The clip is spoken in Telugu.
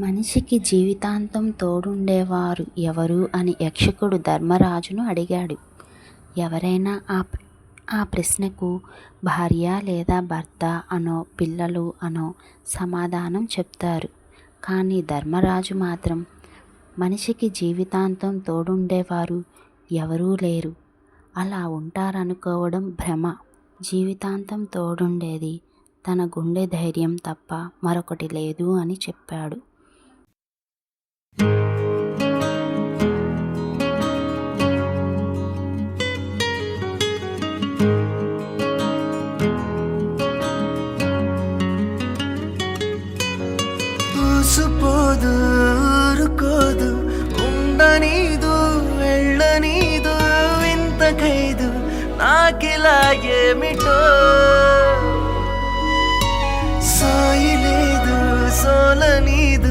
మనిషికి జీవితాంతం తోడుండేవారు ఎవరు అని యక్షకుడు ధర్మరాజును అడిగాడు. ఎవరైనా ఆ ప్రశ్నకు భార్య లేదా భర్త అనో పిల్లలు అనో సమాధానం చెప్తారు. కానీ ధర్మరాజు మాత్రం మనిషికి జీవితాంతం తోడుండేవారు ఎవరూ లేరు, అలా ఉంటారనుకోవడం భ్రమ. జీవితాంతం తోడుండేది తన గుండె ధైర్యం తప్ప మరొకటి లేదు అని చెప్పాడు. ఊసుపోదు ఊరుకోదు, ఉండనీదు వెళ్ళనీదు, వింత ఖైదు నాకిలా ఏమిటో. సాయి లేదు సోలనీదు,